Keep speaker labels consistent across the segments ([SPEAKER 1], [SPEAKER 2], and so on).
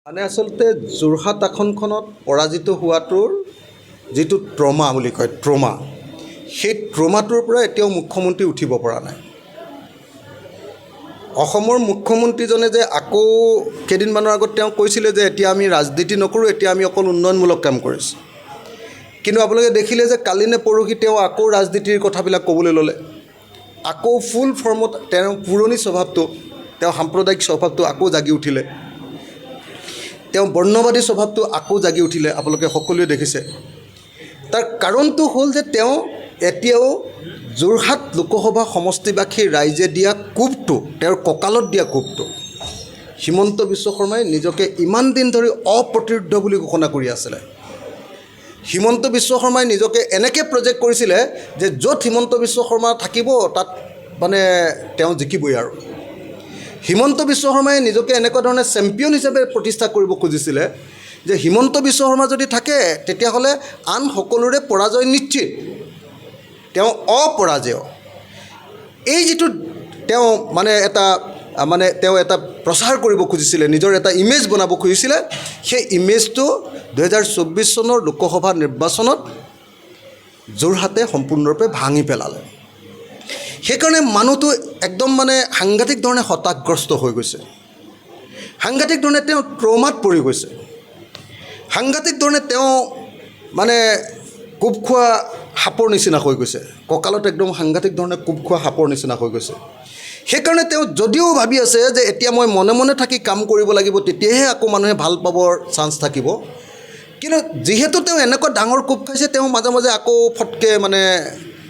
[SPEAKER 1] মানে আচলতে যোৰহাট আসনখনত পৰাজিত হোৱাটোৰ যিটো ট্ৰমা বুলি কয় ট্ৰমা, সেই ট্ৰমাটোৰ পৰা এতিয়াও মুখ্যমন্ত্ৰী উঠিব পৰা নাই। অসমৰ মুখ্যমন্ত্ৰীজনে যে আকৌ কেইদিনমানৰ আগত তেওঁ কৈছিলে যে এতিয়া আমি ৰাজনীতি নকৰোঁ, এতিয়া আমি অকল উন্নয়নমূলক কাম কৰিছোঁ। কিন্তু আপোনালোকে দেখিলে যে কালি নে পৰহি তেওঁ আকৌ ৰাজনীতিৰ কথাবিলাক ক'বলৈ ল'লে। আকৌ ফুল ফৰ্মত তেওঁৰ পুৰণি স্বভাৱটো, তেওঁ সাম্প্ৰদায়িক স্বভাৱটো আকৌ জাগি উঠিলে। তেওঁ বৰ্ণবাদী স্বভাৱটো আকৌ জাগি উঠিলে, আপোনালোকে সকলোৱে দেখিছে। তাৰ কাৰণটো হ'ল যে তেওঁ এতিয়াও যোৰহাট লোকসভা সমষ্টিবাসী ৰাইজে দিয়া কোবটো, তেওঁৰ কঁকালত দিয়া কোবটো, হিমন্ত বিশ্ব শৰ্মাই নিজকে ইমান দিন ধৰি অপ্ৰতিৰোধ বুলি ঘোষণা কৰি আছিলে। হিমন্ত বিশ্ব শৰ্মাই নিজকে এনেকৈ প্ৰজেক্ট কৰিছিলে যে য'ত হিমন্ত বিশ্ব শৰ্মা থাকিব তাত মানে তেওঁ জিকিবই আৰু। হিমন্ত বিশ্ব শৰ্মাই নিজকে এনেকুৱা ধৰণে চেম্পিয়ন হিচাপে প্ৰতিষ্ঠা কৰিব খুজিছিলে যে হিমন্ত বিশ্ব শৰ্মা যদি থাকে তেতিয়াহ'লে আন সকলোৰে পৰাজয় নিশ্চিত, তেওঁ অপৰাজেয়। এই যিটো তেওঁ তেওঁ এটা প্ৰচাৰ কৰিব খুজিছিলে, নিজৰ এটা ইমেজ বনাব খুজিছিলে, সেই ইমেজটো 2024 চনৰ লোকসভা নিৰ্বাচনত যোৰহাটে সম্পূৰ্ণৰূপে ভাঙি পেলালে। সেইকাৰণে মানুহটো একদম সাংঘাতিক ধৰণে হতাশগ্ৰস্ত হৈ গৈছে, সাংঘাতিক ধৰণে তেওঁ ট্ৰমাত পৰি গৈছে, সাংঘাতিক ধৰণে তেওঁ কোব খোৱা সাপৰ নিচিনা হৈ গৈছে, কঁকালত একদম সাংঘাতিক ধৰণে কোব খোৱা সাপৰ নিচিনা হৈ গৈছে। সেইকাৰণে তেওঁ যদিও ভাবি আছে যে এতিয়া মই মনে মনে থাকি কাম কৰিব লাগিব, তেতিয়াহে আকৌ মানুহে ভাল পাবৰ চান্স থাকিব, কিন্তু যিহেতু তেওঁ এনেকুৱা ডাঙৰ কোব খাইছে, তেওঁ মাজে মাজে আকৌ ফটকৈ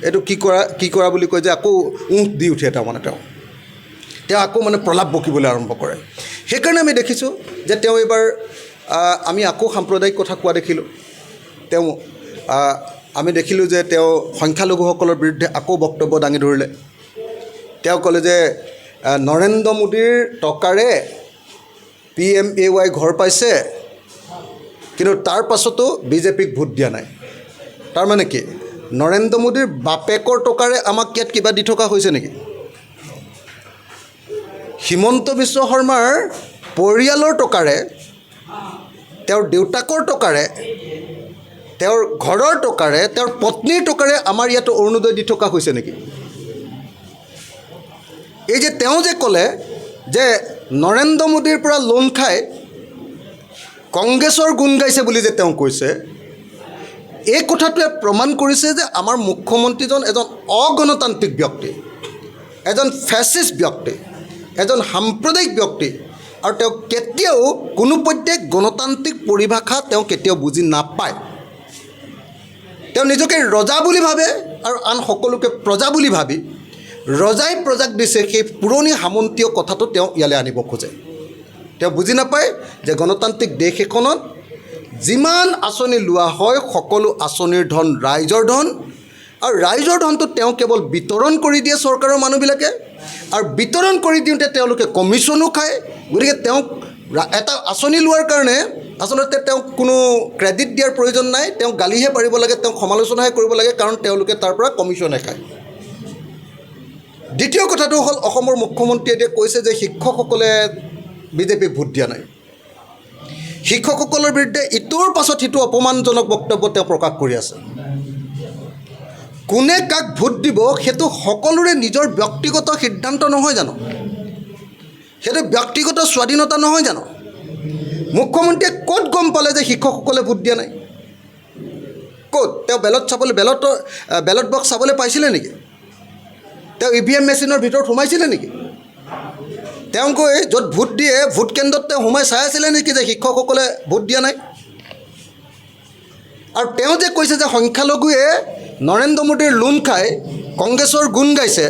[SPEAKER 1] এইটো কি কৰা বুলি কয় যে আকৌ দি উঠে। তেওঁ আকৌ প্ৰলাপ বকিবলৈ আৰম্ভ কৰে। সেইকাৰণে আমি দেখিছোঁ যে তেওঁ এইবাৰ আমি আকৌ সাম্প্ৰদায়িক কথা কোৱা দেখিলোঁ। আমি দেখিলোঁ যে তেওঁ সংখ্যালঘুসকলৰ বিৰুদ্ধে আকৌ বক্তব্য দাঙি ধৰিলে। তেওঁ ক'লে যে নৰেন্দ্ৰ মোদীৰ টকাৰে PMAY ঘৰ পাইছে, কিন্তু তাৰ পাছতো বিজেপিক ভোট দিয়া নাই। তাৰমানে কি, নৰেন্দ্ৰ মোদীৰ বাপেকৰ টকাৰে আমাক ইয়াত কিবা দি থকা হৈছে নেকি? হিমন্ত বিশ্ব শৰ্মাৰ পৰিয়ালৰ টকাৰে, তেওঁৰ দেউতাকৰ টকাৰে, তেওঁৰ ঘৰৰ টকাৰে, তেওঁৰ পত্নীৰ টকাৰে আমাৰ ইয়াত অৰুণোদয় দি থকা হৈছে নেকি? এই যে তেওঁ যে ক'লে যে নৰেন্দ্ৰ মোদীৰ পৰা লোন খাই কংগ্ৰেছৰ গুণ গাইছে বুলি যে তেওঁ কৈছে, এই কথাটোৱে প্ৰমাণ কৰিছে যে আমাৰ মুখ্যমন্ত্ৰীজন এজন অগণতান্ত্ৰিক ব্যক্তি, এজন ফেচিষ্ট ব্যক্তি, এজন সাম্প্ৰদায়িক ব্যক্তি, আৰু তেওঁ কেতিয়াও কোনোপধ্যে গণতান্ত্ৰিক পৰিভাষা তেওঁ কেতিয়াও বুজি নাপায়। তেওঁ নিজকে ৰজা বুলি ভাবে আৰু আন সকলোকে প্ৰজা বুলি ভাবি ৰজাই প্ৰজাক দিছে, সেই পুৰণি সামন্তীয় কথাটো তেওঁ ইয়ালৈ আনিব খোজে। তেওঁ বুজি নাপায় যে গণতান্ত্ৰিক দেশ এখনত যিমান আঁচনি লোৱা হয়, সকলো আঁচনিৰ ধন ৰাইজৰ ধন, আৰু ৰাইজৰ ধনটো তেওঁ কেৱল বিতৰণ কৰি দিয়ে চৰকাৰৰ মানুহবিলাকে, আৰু বিতৰণ কৰি দিওঁতে তেওঁলোকে কমিশ্যনো খায়। গতিকে তেওঁক এটা আঁচনি লোৱাৰ কাৰণে আচলতে তেওঁক কোনো ক্ৰেডিট দিয়াৰ প্ৰয়োজন নাই, তেওঁক গালিহে পাৰিব লাগে, তেওঁক সমালোচনাহে কৰিব লাগে, কাৰণ তেওঁলোকে তাৰ পৰা কমিশ্যনে খায়। দ্বিতীয় কথাটো হ'ল, অসমৰ মুখ্যমন্ত্ৰীয়ে এতিয়া কৈছে যে শিক্ষকসকলে বিজেপিক ভোট দিয়া নাই। শিক্ষকসকলৰ বিৰুদ্ধে ইটোৰ পাছত সিটো অপমানজনক বক্তব্য তেওঁ প্ৰকাশ কৰি আছে। কোনে কাক ভোট দিব সেইটো সকলোৰে নিজৰ ব্যক্তিগত সিদ্ধান্ত নহয় জানো? সেইটো ব্যক্তিগত স্বাধীনতা নহয় জানো? মুখ্যমন্ত্ৰীয়ে ক'ত গম পালে যে শিক্ষকসকলে ভোট দিয়া নাই? ক'ত? তেওঁ বেলট বক্স চাবলৈ পাইছিলে নেকি? তেওঁ EVM মেচিনৰ ভিতৰত সোমাইছিলে নেকি? তেওঁ গৈ য'ত ভোট দিয়ে, ভোট কেন্দ্ৰত তেওঁ সোমাই চাই আছিলে নেকি যে শিক্ষকসকলে ভোট দিয়া নাই? আৰু তেওঁ যে কৈছে যে সংখ্যালঘুৱে নৰেন্দ্ৰ মোদীৰ লোন খাই কংগ্ৰেছৰ গুণ গাইছে,